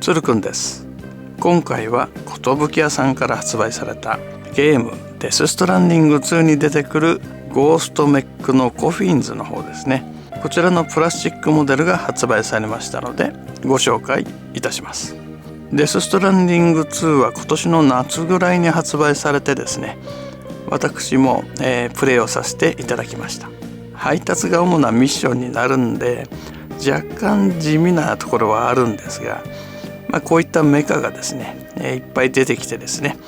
鶴くんです。今回は寿屋さんから発売されたゲームデスストランディング2に出てくるゴーストメックのコフィンズの方ですね。こちらのプラスチックモデルが発売されましたのでご紹介いたします。デスストランディング2は今年の夏ぐらいに発売されてですね、私も、プレイをさせていただきました。配達が主なミッションになるんで若干地味なところはあるんですが、こういったメカがですね、いっぱい出てきてですね、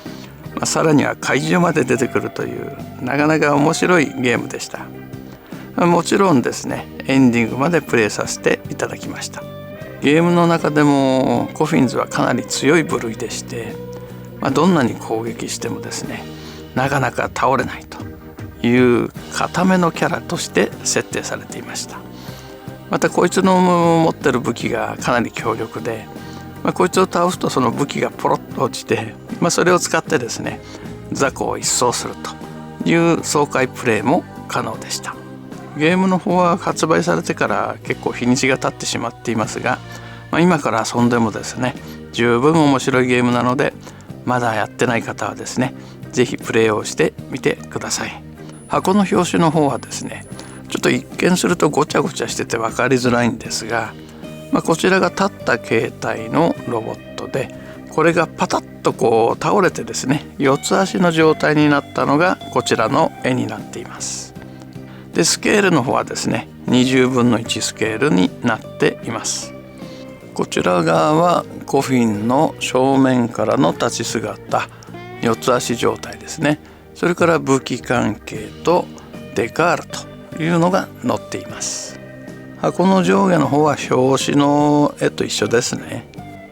さらには怪獣まで出てくるというなかなか面白いゲームでした。もちろんですね、エンディングまでプレイさせていただきました。ゲームの中でもコフィンズはかなり強い部類でして、どんなに攻撃してもですね、なかなか倒れないという固めのキャラとして設定されていました。またこいつの持ってる武器がかなり強力で、こいつを倒すとその武器がポロッと落ちて、それを使ってですね雑魚を一掃するという爽快プレイも可能でした。ゲームの方は発売されてから結構日にちが経ってしまっていますが、今から遊んでもですね十分面白いゲームなので、まだやってない方はですねぜひプレイをしてみてください。箱の表紙の方はですねちょっと一見するとごちゃごちゃしてて分かりづらいんですが、こちらが立った形態のロボットで、これがパタッとこう倒れてですね四つ足の状態になったのがこちらの絵になっています。でスケールの方はですね20分の1スケールになっています。こちら側はコフィンの正面からの立ち姿、四つ足状態ですね。それから武器関係とデカールというのが載っています。箱の上下の方は表紙の絵と一緒ですね。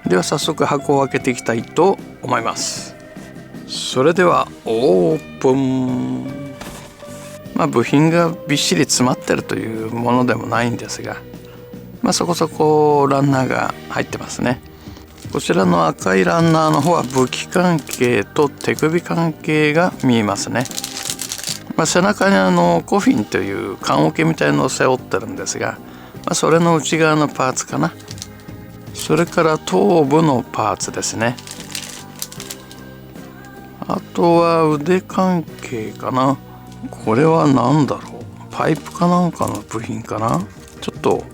では早速箱を開けていきたいと思います。それではオープン。部品がびっしり詰まってるというものでもないんですが、そこそこランナーが入ってますね。こちらの赤いランナーの方は武器関係と手首関係が見えますね。背中にコフィンという棺桶みたいのを背負ってるんですが、それの内側のパーツかな。それから頭部のパーツですね。あとは腕関係かな。これは何だろう、パイプかなんかの部品かな。ちょっと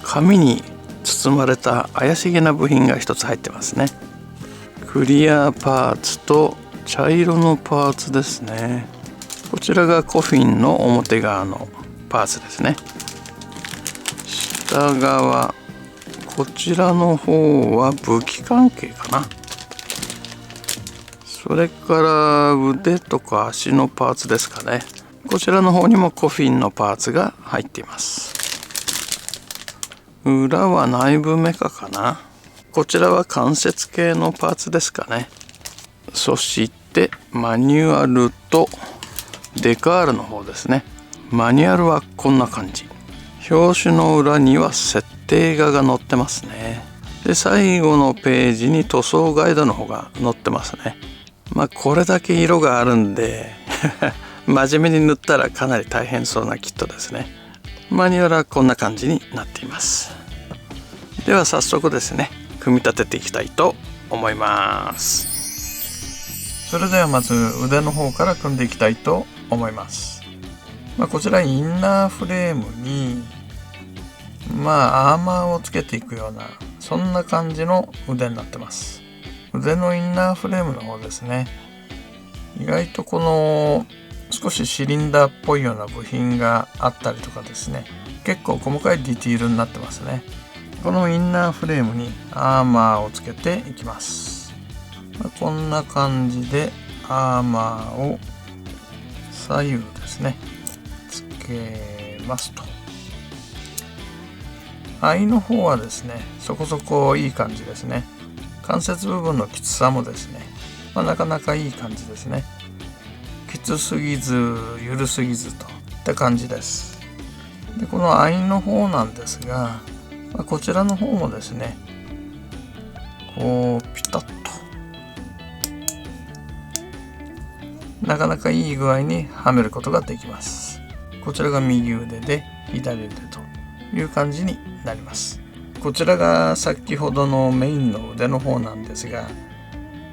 紙に包まれた怪しげな部品が一つ入ってますね。クリアパーツと茶色のパーツですね。こちらがコフィンの表側のパーツですね。下側、こちらの方は武器関係かな。それから腕とか足のパーツですかね。こちらの方にもコフィンのパーツが入っています。裏は内部メカかな。こちらは関節系のパーツですかね。そしてマニュアルとデカールの方ですね。マニュアルはこんな感じ。表紙の裏には設定画が載ってますね。で最後のページに塗装ガイドの方が載ってますね。これだけ色があるんで真面目に塗ったらかなり大変そうなキットですね。マニュアルはこんな感じになっています。では早速ですね組み立てていきたいと思います。それではまず腕の方から組んでいきたいと思います。こちらインナーフレームにアーマーをつけていくようなそんな感じの腕になってます。腕のインナーフレームの方ですね、意外とこの少しシリンダーっぽいような部品があったりとかですね、結構細かいディティールになってますね。このインナーフレームにアーマーをつけていきます。こんな感じでアーマーを左右ですねつけますと。肺の方はですねそこそこいい感じですね。関節部分のきつさもですね、なかなかいい感じですね。きつすぎず緩すぎずといった感じです。でこの肺の方なんですが、こちらの方もですねこうピタッとなかなかいい具合にはめることができます。こちらが右腕で左腕という感じになります。こちらが先ほどのメインの腕の方なんですが、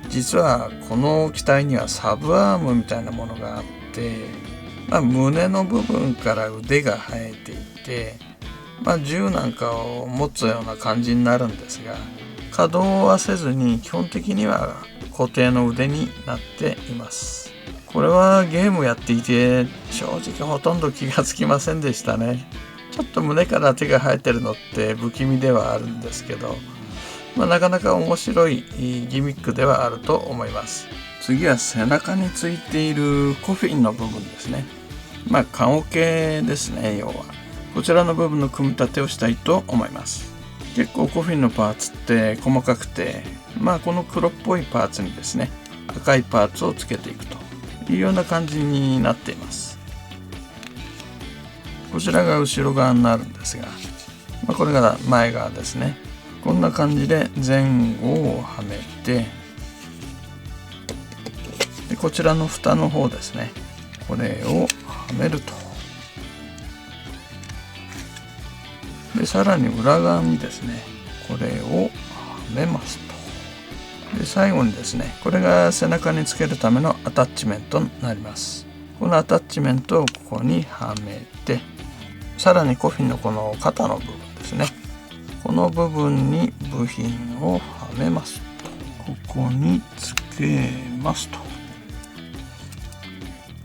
実はこの機体にはサブアームみたいなものがあって、胸の部分から腕が生えていて、銃なんかを持つような感じになるんですが、稼働はせずに基本的には固定の腕になっています。これはゲームやっていて正直ほとんど気がつきませんでしたね。ちょっと胸から手が生えてるのって不気味ではあるんですけど、なかなか面白いギミックではあると思います。次は背中についているコフィンの部分ですね。棺桶ですね。要はこちらの部分の組み立てをしたいと思います。結構コフィンのパーツって細かくて、この黒っぽいパーツにですね、赤いパーツをつけていくというような感じになっています。こちらが後ろ側になるんですが、これが前側ですね。こんな感じで前後をはめて、でこちらの蓋の方ですね、これをはめると。でさらに裏側にですね、これをはめますと。で最後にですね、これが背中につけるためのアタッチメントになります。このアタッチメントをここにはめて、さらにコフィンのこの肩の部分ですね、この部分に部品をはめますと。ここにつけますと。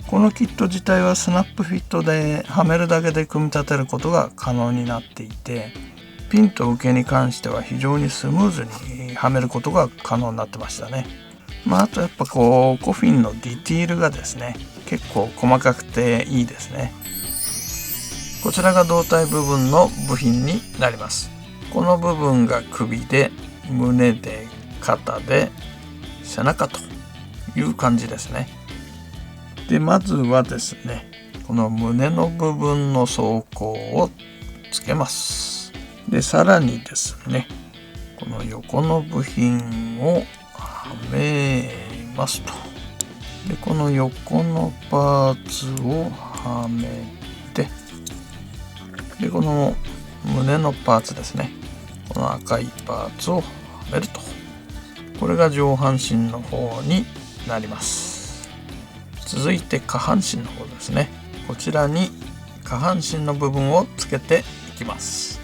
このキット自体はスナップフィットではめるだけで組み立てることが可能になっていて、ピンと受けに関しては非常にスムーズにはめることが可能になってましたね。あとやっぱコフィンのディティールがですね、結構細かくていいですね。こちらが胴体部分の部品になります。この部分が首で、胸で、肩で、背中という感じですね。でまずはですね、この胸の部分の装甲をつけます。でさらにですね、この横の部品をはめますと。でこの横のパーツをはめて、でこの胸のパーツですね、この赤いパーツをはめると。これが上半身の方になります。続いて下半身の方ですね。こちらに下半身の部分をつけていきます。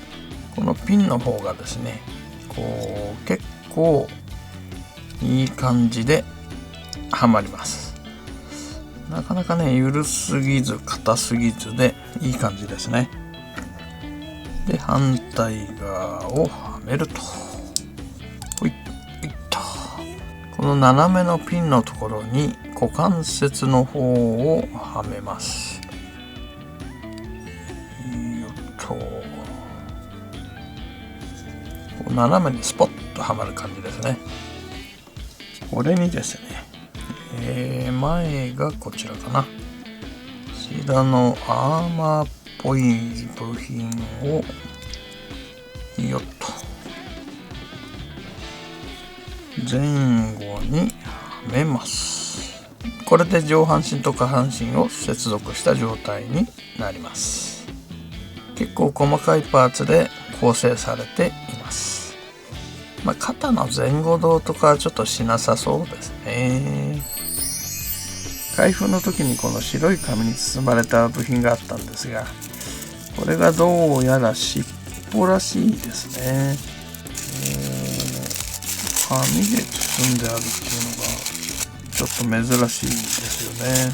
このピンの方がですね、結構いい感じではまります。なかなかね、緩すぎず硬すぎずでいい感じですね。で反対側をはめると。ほいっと。この斜めのピンのところに股関節の方をはめます。よっと。斜めにスポッとはまる感じですね。これにですね、前がこちらかな。こちらのアーマーっぽい部品をよっと前後にはめます。これで上半身と下半身を接続した状態になります。結構細かいパーツで構成されています。肩の前後動とかはちょっとしなさそうですね。開封の時にこの白い紙に包まれた部品があったんですが、これがどうやら尻尾らしいですね。紙で包んであるっていうのがちょっと珍しいですよね。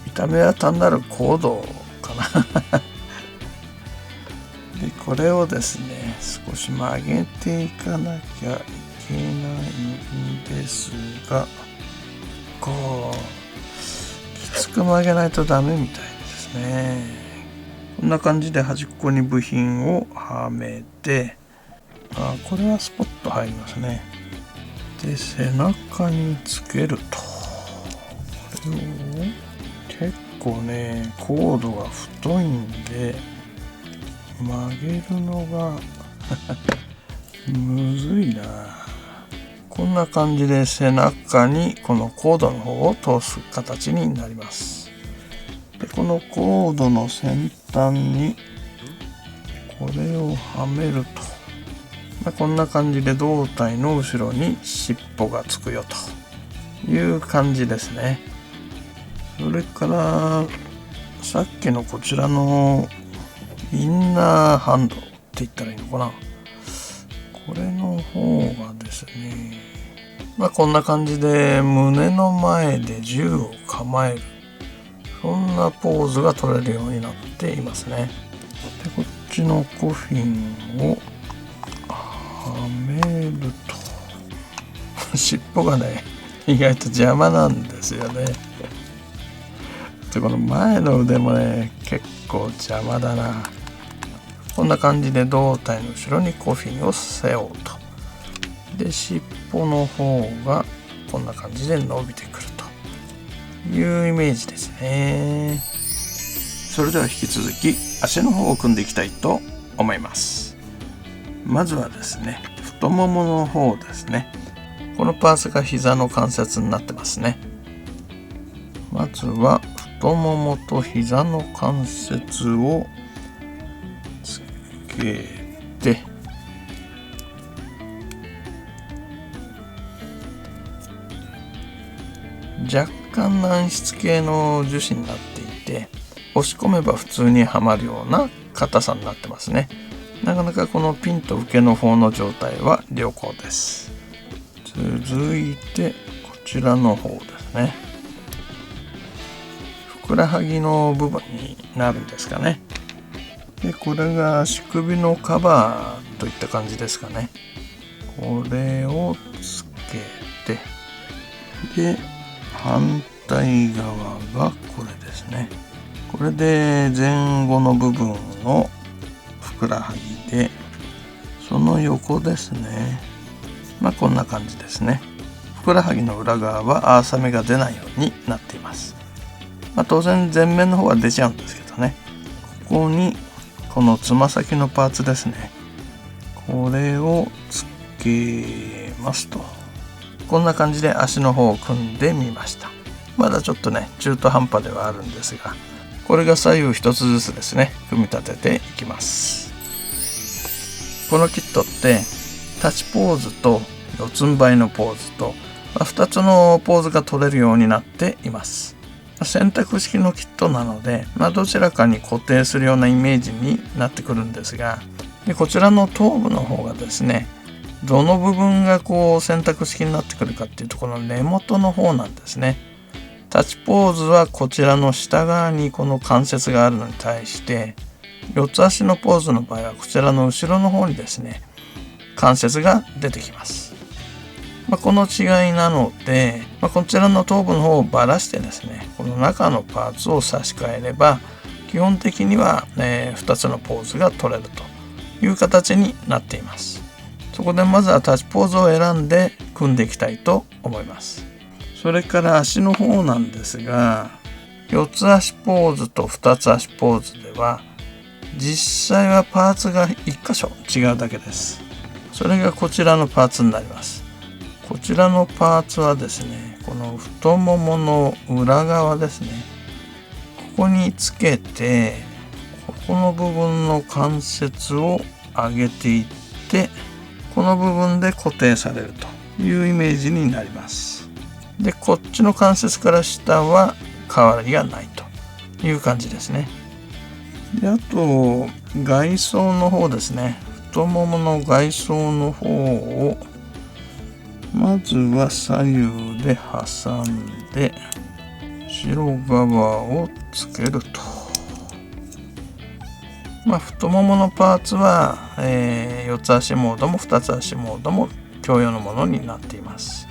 見た目は単なるコードかなでこれをですね、少し曲げていかなきゃいけないんですが、きつく曲げないとダメみたいですね。こんな感じで端っこに部品をはめて、これはスポッと入りますね。で背中につけると、これを結構ねコードが太いんで曲げるのがむずいな。こんな感じで背中にこのコードの方を通す形になります。でこのコードの先端にこれをはめると、こんな感じで胴体の後ろに尻尾がつくよという感じですね。それからさっきのこちらのインナーハンドって言ったらいいのかな、これの方がですね、こんな感じで胸の前で銃を構える、そんなポーズが取れるようになっていますね。でこっちのコフィンをはめると尻尾がね意外と邪魔なんですよね。でこの前の腕もね結構邪魔だな。こんな感じで胴体の後ろにコフィンを背負うと、で尻尾の方がこんな感じで伸びてくるというイメージですね。それでは引き続き足の方を組んでいきたいと思います。まずはですね、太ももの方ですね。このパーツが膝の関節になってますね。まずは太ももと膝の関節をつけて、若干軟質系の樹脂になっていて、押し込めば普通にはまるような硬さになってますね。なかなかこのピンと受けの方の状態は良好です。続いてこちらの方ですね。ふくらはぎの部分になるんですかね。でこれが足首のカバーといった感じですかね。これをつけて、で反対側がこれですね。これで前後の部分のふくらはぎで、その横ですね。こんな感じですね。ふくらはぎの裏側はアーサ目が出ないようになっています。当然前面の方は出ちゃうんですけどね。ここにこのつま先のパーツですね。これをつけますと、こんな感じで足の方を組んでみました。まだちょっとね中途半端ではあるんですが、これが左右一つずつですね組み立てていきます。このキットって立ちポーズと四つん這いのポーズと2つのポーズが取れるようになっています。選択式のキットなので、どちらかに固定するようなイメージになってくるんですが、でこちらの頭部の方がですね、どの部分が選択式になってくるかっていうと、この根元の方なんですね。立ちポーズはこちらの下側にこの関節があるのに対して、四つ足のポーズの場合はこちらの後ろの方にですね関節が出てきます。この違いなので、こちらの頭部の方をばらしてですね、この中のパーツを差し替えれば基本的には、2つのポーズが取れるという形になっています。そこでまずは立ちポーズを選んで組んでいきたいと思います。それから足の方なんですが、四つ足ポーズと二つ足ポーズでは実際はパーツが1箇所違うだけです。それがこちらのパーツになります。こちらのパーツはですね、この太ももの裏側ですね、ここにつけて、ここの部分の関節を上げていって、この部分で固定されるというイメージになります。でこっちの関節から下は変わりがないという感じですね。であと外装の方ですね、太ももの外装の方をまずは左右で挟んで後ろ側をつけると、太もものパーツは、四つ足モードも二つ足モードも共用のものになっています。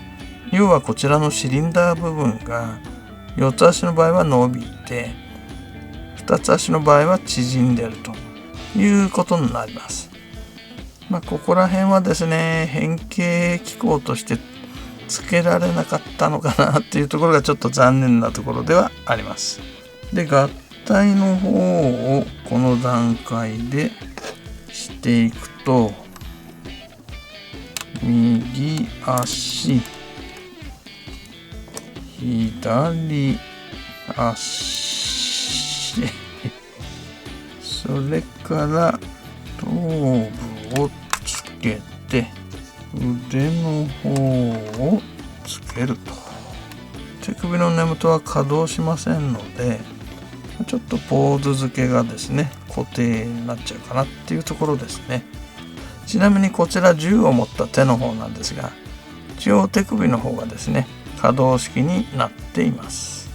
要はこちらのシリンダー部分が四つ足の場合は伸びて、二つ足の場合は縮んでいるということになります。ここら辺はですね、変形機構として付けられなかったのかなっていうところがちょっと残念なところではあります。で合体の方をこの段階でしていくと、右足、左足それから頭部をつけて腕の方をつけると。手首の根元は可動しませんので、ちょっとポーズ付けがですね固定になっちゃうかなっていうところですね。ちなみにこちら銃を持った手の方なんですが、一応手首の方がですね可動式になっています。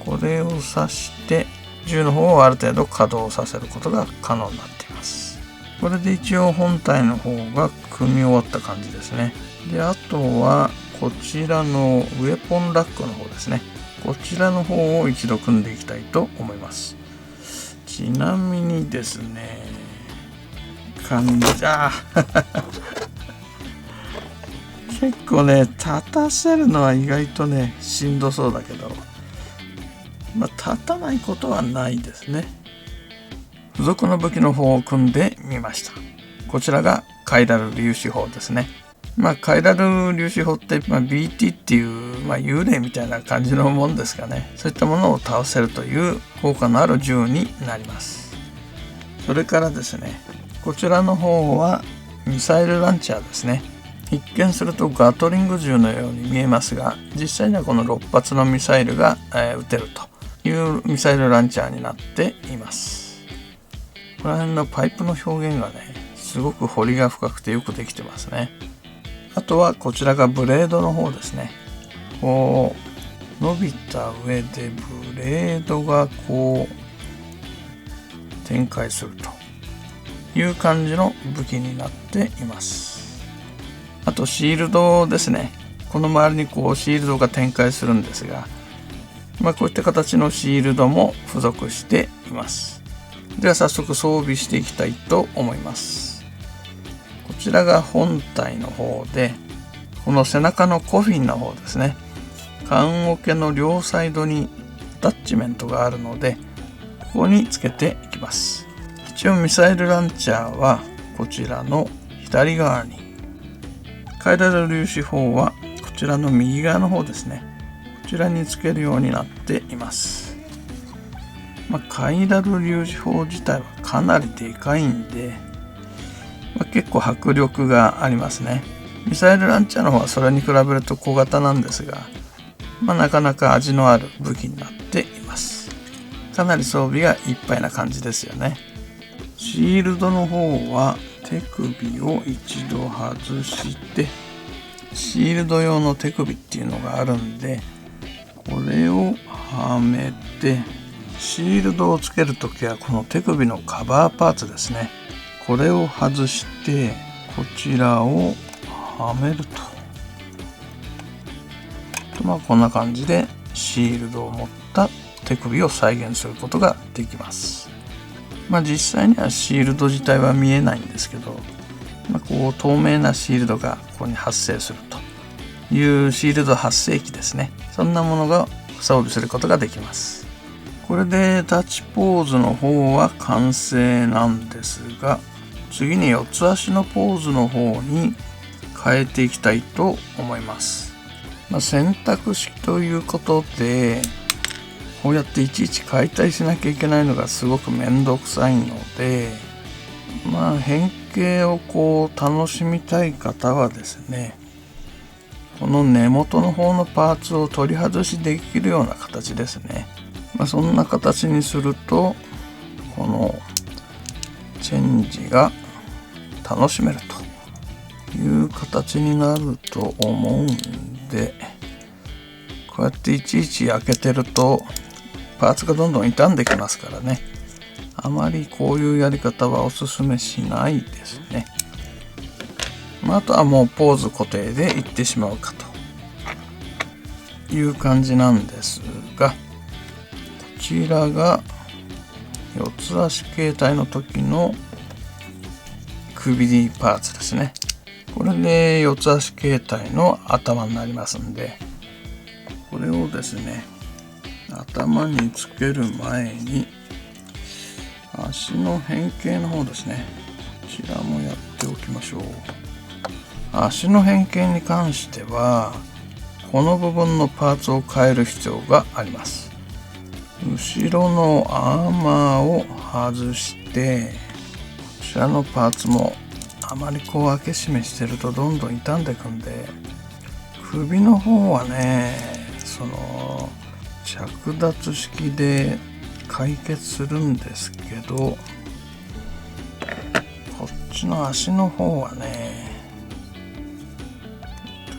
これを刺して銃の方をある程度稼働させることが可能になっています。これで一応本体の方が組み終わった感じですね。で、あとはこちらのウェポンラックの方ですね。こちらの方を一度組んでいきたいと思います。ちなみにですね、結構ね、立たせるのは意外とねしんどそうだけど、立たないことはないですね。付属の武器の方を組んでみました。こちらがカイラル粒子砲ですね。カイラル粒子砲って、BT っていう、幽霊みたいな感じのもんですかね。そういったものを倒せるという効果のある銃になります。それからですね、こちらの方はミサイルランチャーですね。一見するとガトリング銃のように見えますが、実際にはこの6発のミサイルが、撃てるというミサイルランチャーになっています。この辺のパイプの表現がね、すごく彫りが深くてよくできてますね。あとはこちらがブレードの方ですね。こう伸びた上でブレードがこう展開するという感じの武器になっています。あとシールドですね。この周りにこうシールドが展開するんですが、こういった形のシールドも付属しています。では早速装備していきたいと思います。こちらが本体の方で、この背中のコフィンの方ですね。棺桶の両サイドにアタッチメントがあるので、ここにつけていきます。一応ミサイルランチャーはこちらの左側に、カイラル粒子砲はこちらの右側の方ですね。こちらにつけるようになっています。カイラル粒子砲自体はかなりでかいんで、結構迫力がありますね。ミサイルランチャーの方はそれに比べると小型なんですが、なかなか味のある武器になっています。かなり装備がいっぱいな感じですよね。シールドの方は手首を一度外して、シールド用の手首っていうのがあるんで、これをはめて、シールドをつけるときはこの手首のカバーパーツですね。これを外してこちらをはめると、こんな感じでシールドを持った手首を再現することができます。実際にはシールド自体は見えないんですけど、こう透明なシールドがここに発生するというシールド発生器ですね。そんなものが装備することができます。これでタッチポーズの方は完成なんですが、次に四つ足のポーズの方に変えていきたいと思います。選択式ということで、こうやっていちいち変えたりしなきゃいけないのがすごくめんどくさいので、変形をこう楽しみたい方はですね、この根元の方のパーツを取り外しできるような形ですね。そんな形にするとこのチェンジが楽しめるという形になると思うんで、こうやっていちいち開けてるとパーツがどんどん傷んできますからね、あまりこういうやり方はおすすめしないですね。あとはもうポーズ固定でいってしまうかという感じなんですが、こちらが四つ足形態の時の首パーツですね。これで四つ足形態の頭になりますんで、これをですね、頭につける前に足の変形の方ですね、こちらもやっておきましょう。足の変形に関してはこの部分のパーツを変える必要があります。後ろのアーマーを外してて、こちらのパーツもあまりこう開け閉めしてるとどんどん傷んでいくんで、首の方はねその着脱式で解決するんですけど、こっちの足の方はね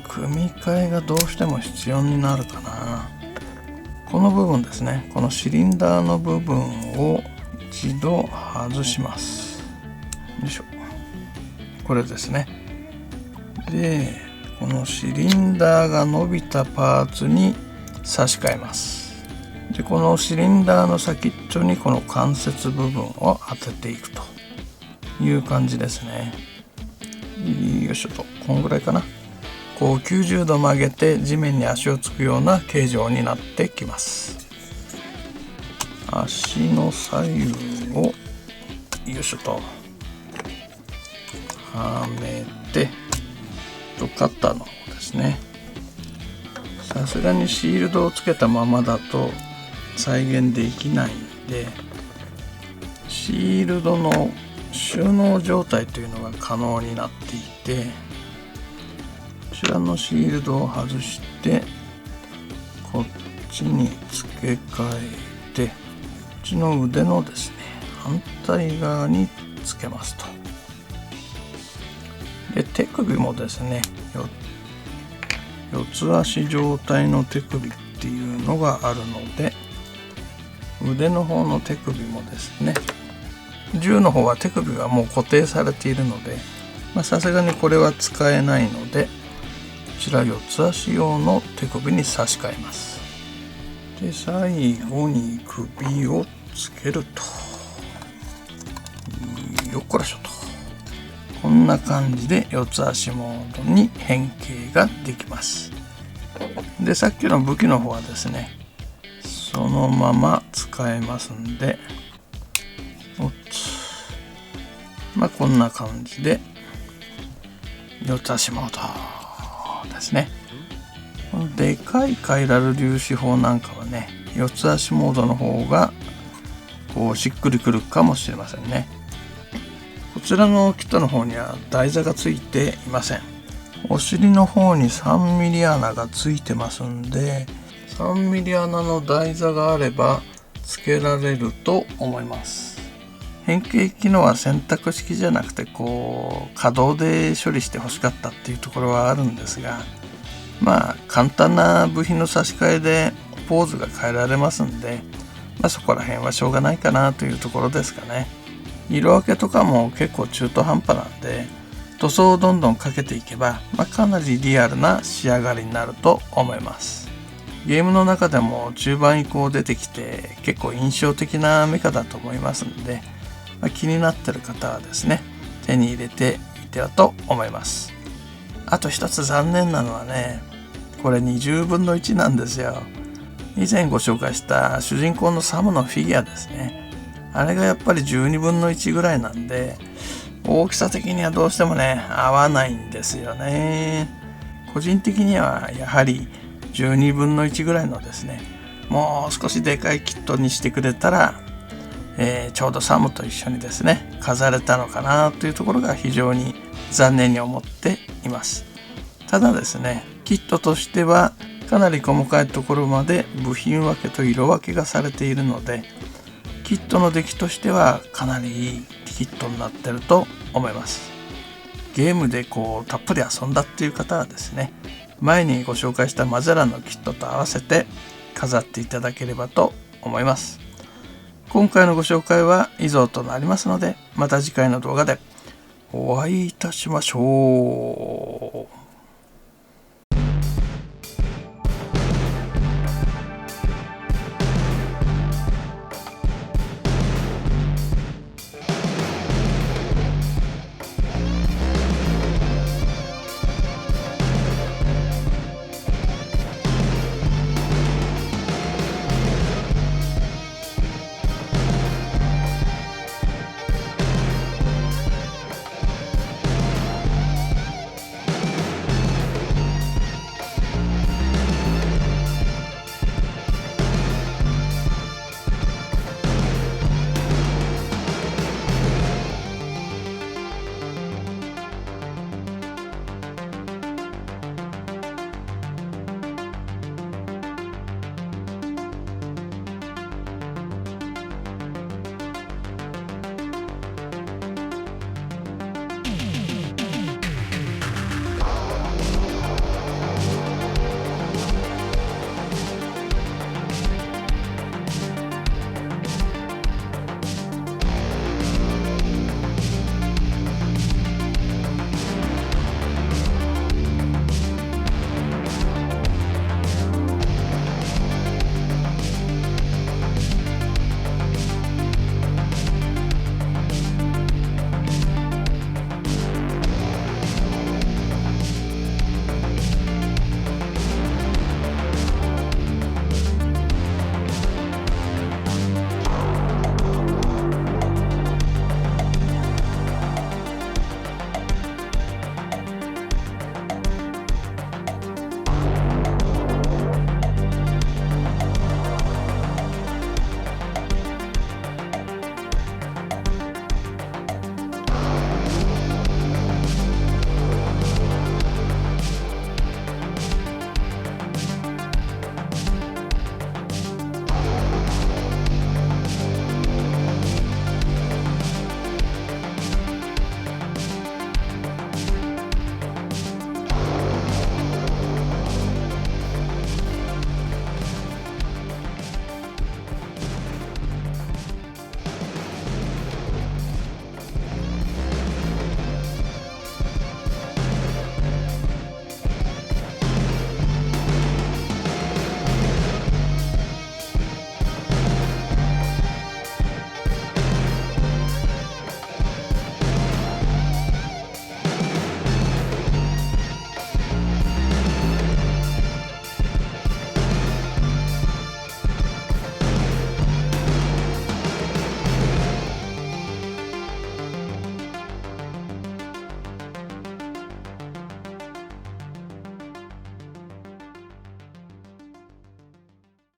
組み替えがどうしても必要になるかな。この部分ですね、このシリンダーの部分を一度外します。よいしょ、これですね。でこのシリンダーが伸びたパーツに差し替えます。でこのシリンダーの先っちょにこの関節部分を当てていくという感じですね。よいしょと、こんぐらいかな。こう90度曲げて地面に足をつくような形状になってきます。足の左右をよいしょとはめて、カッターの方ですね。さすがにシールドをつけたままだと再現できないんで、シールドの収納状態というのが可能になっていて、こちらのシールドを外してこっちに付け替えて、こっちの腕のですね反対側に付けますと。で手首もですね、四つ足状態の手首っていうのがあるので、腕の方の手首もですね、銃の方は手首がもう固定されているので、さすがにこれは使えないので、こちら四つ足用の手首に差し替えます。で最後に首をつけると、よっこらしょと、こんな感じで四つ足モードに変形ができます。でさっきの武器の方はですねそのまま使えますんで、こんな感じで四つ足モードですね。このでかいカイラル粒子砲なんかはね、四つ足モードの方がこうしっくりくるかもしれませんね。こちらのキットの方には台座がついていません。お尻の方に 3mm 穴がついてますんで、3mm 穴の台座があれば付けられると思います。変形機能は選択式じゃなくてこう可動で処理してほしかったっていうところはあるんですが、簡単な部品の差し替えでポーズが変えられますんで、そこら辺はしょうがないかなというところですかね。色分けとかも結構中途半端なんで、塗装をどんどんかけていけば、かなりリアルな仕上がりになると思います。ゲームの中でも中盤以降出てきて結構印象的なメカだと思いますので、気になってる方はですね手に入れてみてはと思います。あと一つ残念なのはね、これ20分の1なんですよ。以前ご紹介した主人公のサムのフィギュアですね、あれがやっぱり12分の1ぐらいなんで、大きさ的にはどうしてもね合わないんですよね。個人的にはやはり12分の1ぐらいのですね、もう少しでかいキットにしてくれたら、ちょうどサムと一緒にですね飾れたのかなというところが非常に残念に思っています。ただですね、キットとしてはかなり細かいところまで部品分けと色分けがされているので、キットの出来としてはかなりいいキットになってると思います。ゲームでたっぷり遊んだっていう方はですね、前にご紹介したマゼランのキットと合わせて飾っていただければと思います。今回のご紹介は以上となりますので、また次回の動画でお会いいたしましょう。